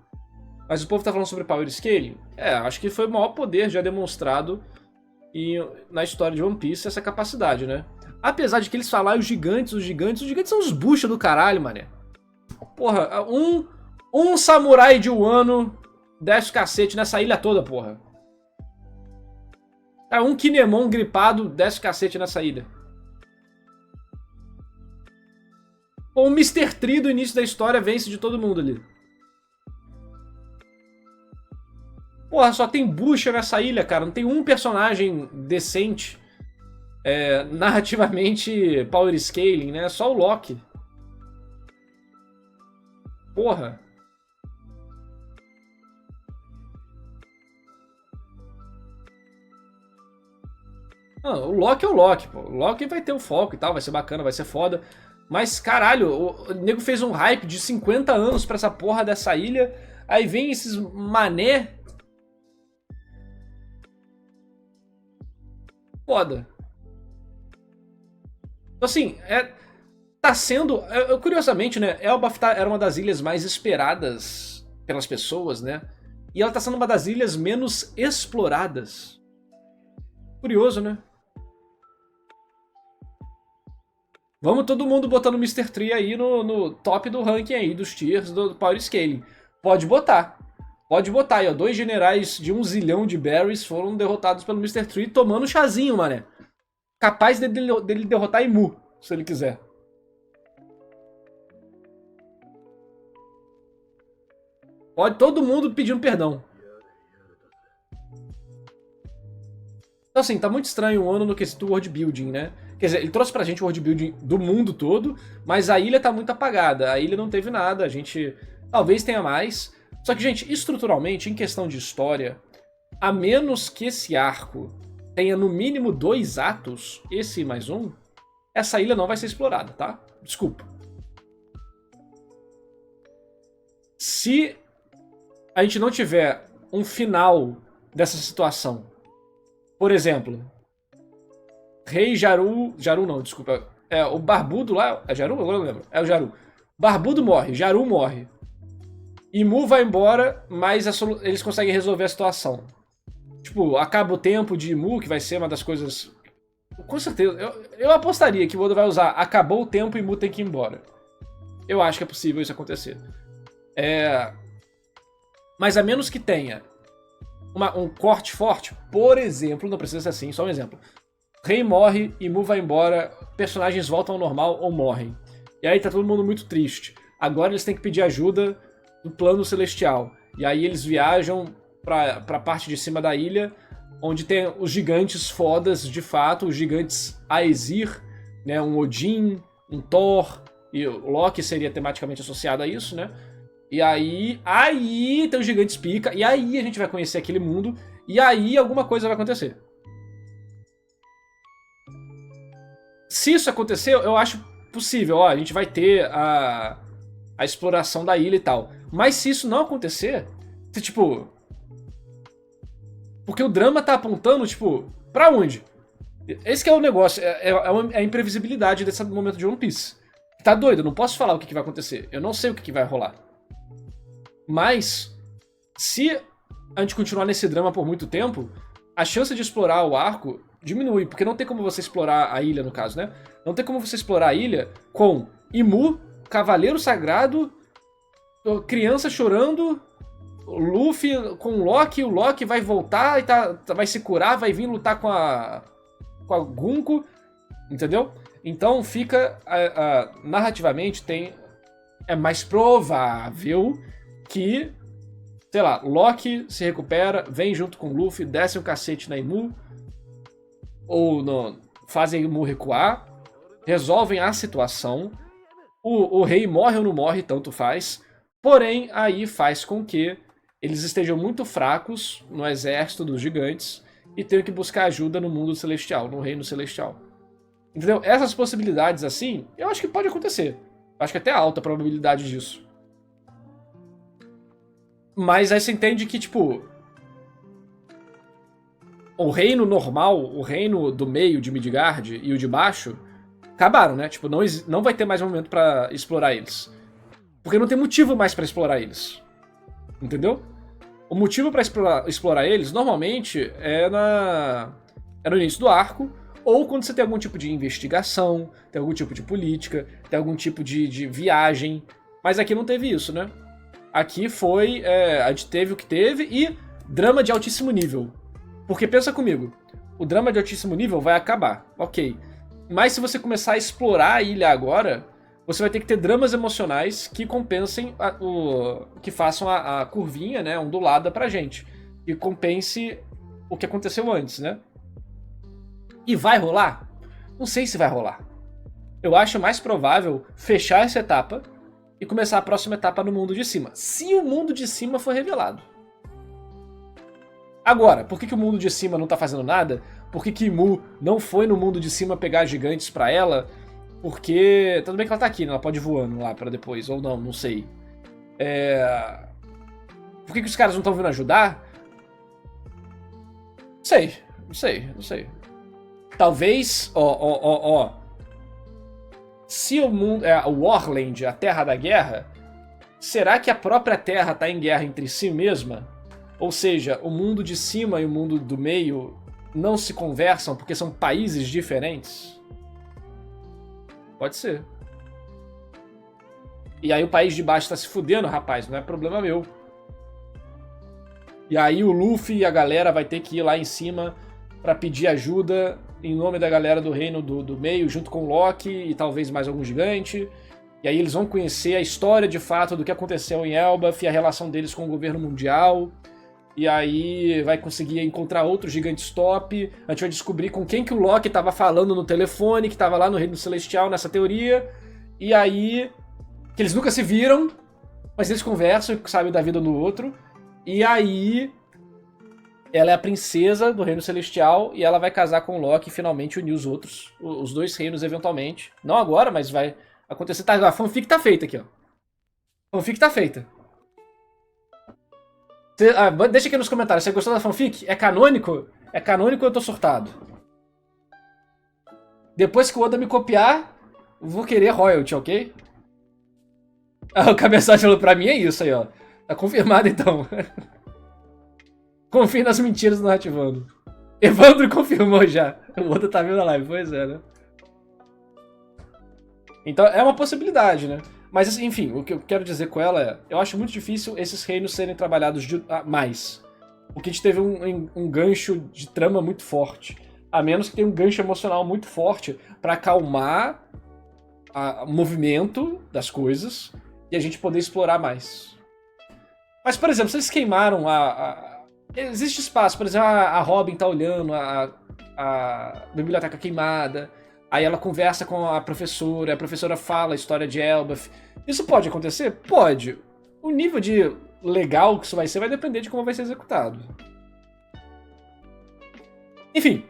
Speaker 1: Mas o povo tá falando sobre Power Scaling? Acho que foi o maior poder já demonstrado na história de One Piece, essa capacidade, né? Apesar de que eles falaram os gigantes são os bucha do caralho, mané. Porra, um samurai de Wano desce o cacete nessa ilha toda, porra. Um Kinemon gripado desce o cacete nessa ilha. Ou o Mr. Tree do início da história vence de todo mundo ali. Porra, só tem bucha nessa ilha, cara. Não tem um personagem decente. Narrativamente power scaling, né? Só o Loki. Porra. Não, o Loki é o Loki, pô. O Loki vai ter o foco e tal, vai ser bacana, vai ser foda. Mas, caralho, o nego fez um hype de 50 anos pra essa porra dessa ilha. Aí vem esses mané. Foda. Então, assim, tá sendo... curiosamente, né, Elbaf era uma das ilhas mais esperadas pelas pessoas, né? E ela tá sendo uma das ilhas menos exploradas. Curioso, né? Vamos todo mundo botando o Mr. Tree aí no top do ranking aí, dos tiers do Power Scaling. Pode botar. Pode botar aí, ó. 2 generais de 1 zilhão de berries foram derrotados pelo Mr. Tree tomando chazinho, mané. Capaz dele derrotar Imu, se ele quiser. Pode todo mundo pedindo perdão. Então assim, tá muito estranho o ano no quesito world building, né? Quer dizer, ele trouxe pra gente o world building do mundo todo, mas a ilha tá muito apagada. A ilha não teve nada, a gente talvez tenha mais. Só que, gente, estruturalmente, em questão de história, a menos que esse arco tenha no mínimo 2 atos, esse mais um, essa ilha não vai ser explorada, tá? Desculpa. Se a gente não tiver um final dessa situação, por exemplo, Rei Jaru. Jaru não, desculpa. É o Barbudo lá. É Jaru? Agora eu não lembro. É o Jaru. Barbudo morre, Jaru morre. Imu vai embora, mas eles conseguem resolver a situação. Tipo, acaba o tempo de Imu, que vai ser uma das coisas. Com certeza. Eu apostaria que o Oda vai usar acabou o tempo e Imu tem que ir embora. Eu acho que é possível isso acontecer. Mas a menos que tenha um corte forte, por exemplo, não precisa ser assim, só um exemplo. Rei morre, Imu vai embora, personagens voltam ao normal ou morrem. E aí tá todo mundo muito triste. Agora eles têm que pedir ajuda do plano celestial. E aí eles viajam pra parte de cima da ilha, onde tem os gigantes fodas, de fato, os gigantes Aesir, né, um Odin, um Thor, e o Loki seria tematicamente associado a isso, né? E aí tem os gigantes pica, e aí a gente vai conhecer aquele mundo, e aí alguma coisa vai acontecer. Se isso acontecer, eu acho possível, ó, a gente vai ter a exploração da ilha e tal. Mas se isso não acontecer, se, tipo... Porque o drama tá apontando, tipo, pra onde? Esse que é o negócio, é a imprevisibilidade desse momento de One Piece. Tá doido, eu não posso falar o que vai acontecer. Eu não sei o que vai rolar. Mas, se a gente continuar nesse drama por muito tempo, a chance de explorar o arco diminui, porque não tem como você explorar a ilha, no caso, né? Não tem como você explorar a ilha com Imu, Cavaleiro Sagrado, criança chorando, Luffy com o Loki vai voltar e vai se curar, vai vir lutar com a Gunko, entendeu? Então fica, narrativamente, é mais provável que, sei lá, Loki se recupera, vem junto com Luffy, desce um cacete na Imu, ou fazem a Imu recuar, resolvem a situação, o rei morre ou não morre, tanto faz, porém aí faz com que eles estejam muito fracos no exército dos gigantes e tenham que buscar ajuda no mundo celestial, no reino celestial. Entendeu? Essas possibilidades assim, eu acho que pode acontecer. Acho que até alta a probabilidade disso. Mas aí você entende que, tipo, o reino normal, o reino do meio de Midgard e o de baixo acabaram, né? Tipo, não vai ter mais momento pra explorar eles. Porque não tem motivo mais pra explorar eles. Entendeu? O motivo pra explorar eles, normalmente, é no início do arco, ou quando você tem algum tipo de investigação, tem algum tipo de política, tem algum tipo de viagem. Mas aqui não teve isso, né? Aqui foi... a gente teve o que teve e drama de altíssimo nível. Porque pensa comigo, o drama de altíssimo nível vai acabar, ok. Mas se você começar a explorar a ilha agora, você vai ter que ter dramas emocionais que compensem, que façam a curvinha, né, ondulada pra gente. E compense o que aconteceu antes, né? E vai rolar? Não sei se vai rolar. Eu acho mais provável fechar essa etapa e começar a próxima etapa no mundo de cima. Se o mundo de cima for revelado. Agora, por que o mundo de cima não tá fazendo nada? Por que Imu não foi no mundo de cima pegar gigantes pra ela? Porque... Tudo bem que ela tá aqui, né? Ela pode ir voando lá pra depois. Ou não sei. Por que os caras não estão vindo ajudar? Não sei. Talvez... Se o mundo... o Warland, a Terra da Guerra... Será que a própria Terra tá em guerra entre si mesma? Ou seja, o mundo de cima e o mundo do meio não se conversam porque são países diferentes? Pode ser. E aí o país de baixo tá se fudendo, rapaz, não é problema meu. E aí o Luffy e a galera vai ter que ir lá em cima pra pedir ajuda em nome da galera do reino do meio, junto com o Loki e talvez mais algum gigante. E aí eles vão conhecer a história de fato do que aconteceu em Elbaf e a relação deles com o governo mundial. E aí vai conseguir encontrar outros gigantes top. A gente vai descobrir com quem que o Loki tava falando no telefone, que tava lá no Reino Celestial, nessa teoria. E aí... Que eles nunca se viram, mas eles conversam e sabem da vida do outro. E aí... Ela é a princesa do Reino Celestial e ela vai casar com o Loki e finalmente unir os outros. Os dois reinos, eventualmente. Não agora, mas vai acontecer. Tá, a fanfic tá feita aqui, ó. A fanfic tá feita. Deixa aqui nos comentários, você gostou da fanfic? É canônico? É canônico ou eu tô surtado? Depois que o Oda me copiar, vou querer royalty, ok? Ah, o cabeçote falou, pra mim é isso aí, ó. Tá confirmado então. Confie nas mentiras do narrativando. Evandro confirmou já. O Oda tá vendo a live, pois é, né? Então é uma possibilidade, né? Mas assim, enfim, o que eu quero dizer com ela é, eu acho muito difícil esses reinos serem trabalhados mais. Porque a gente teve um gancho de trama muito forte. A menos que tenha um gancho emocional muito forte pra acalmar o movimento das coisas e a gente poder explorar mais. Mas, por exemplo, vocês queimaram existe espaço, por exemplo, a Robin tá olhando a biblioteca queimada, aí ela conversa com a professora fala a história de Elbaf. Isso pode acontecer? Pode. O nível de legal que isso vai ser vai depender de como vai ser executado. Enfim,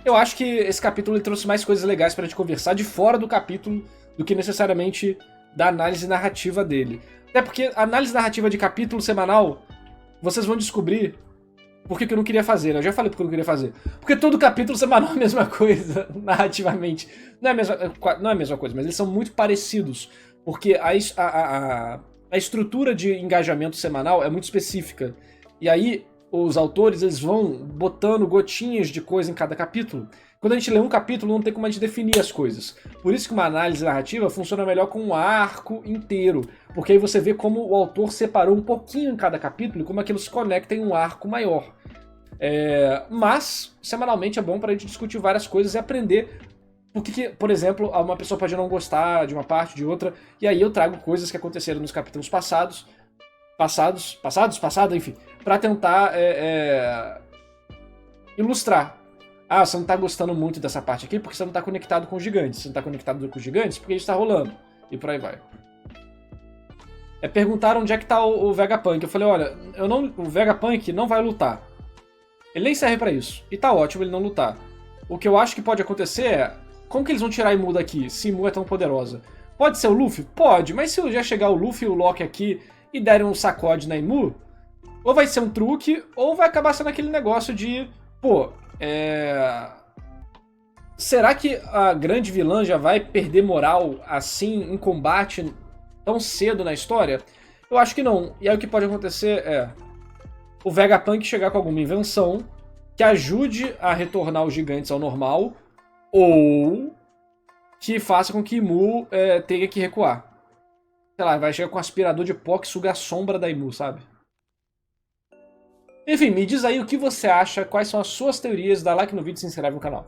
Speaker 1: eu acho que esse capítulo ele trouxe mais coisas legais pra gente conversar de fora do capítulo do que necessariamente da análise narrativa dele. Até porque a análise narrativa de capítulo semanal, vocês vão descobrir por que eu não queria fazer, né? Eu já falei porque eu não queria fazer. Porque todo capítulo semanal é a mesma coisa, narrativamente. Não é a mesma coisa, mas eles são muito parecidos. Porque a estrutura de engajamento semanal é muito específica. E aí, os autores eles vão botando gotinhas de coisa em cada capítulo. Quando a gente lê um capítulo, não tem como a gente definir as coisas. Por isso que uma análise narrativa funciona melhor com um arco inteiro. Porque aí você vê como o autor separou um pouquinho em cada capítulo e como aquilo se conecta em um arco maior. Mas, semanalmente é bom pra gente discutir várias coisas e aprender porque, por exemplo, uma pessoa pode não gostar de uma parte, de outra, e aí eu trago coisas que aconteceram nos capítulos passados, enfim, pra tentar ilustrar. Ah, você não tá gostando muito dessa parte aqui porque você não tá conectado com os gigantes. Você não tá conectado com os gigantes porque isso tá rolando. E por aí vai. Perguntaram onde é que tá o Vegapunk. Eu falei, olha, o Vegapunk não vai lutar. Ele nem serve pra isso. E tá ótimo ele não lutar. O que eu acho que pode acontecer é... Como que eles vão tirar a Imu daqui, se Imu é tão poderosa? Pode ser o Luffy? Pode, mas se já chegar o Luffy e o Loki aqui e derem um sacode na Imu, ou vai ser um truque, ou vai acabar sendo aquele negócio de... Pô, será que a grande vilã já vai perder moral assim em combate tão cedo na história? Eu acho que não. E aí o que pode acontecer é... O Vegapunk chegar com alguma invenção que ajude a retornar os gigantes ao normal, ou que faça com que Imu tenha que recuar. Sei lá, vai chegar com um aspirador de pó que suga a sombra da Imu, sabe? Enfim, me diz aí o que você acha, quais são as suas teorias, dá like no vídeo e se inscreve no canal.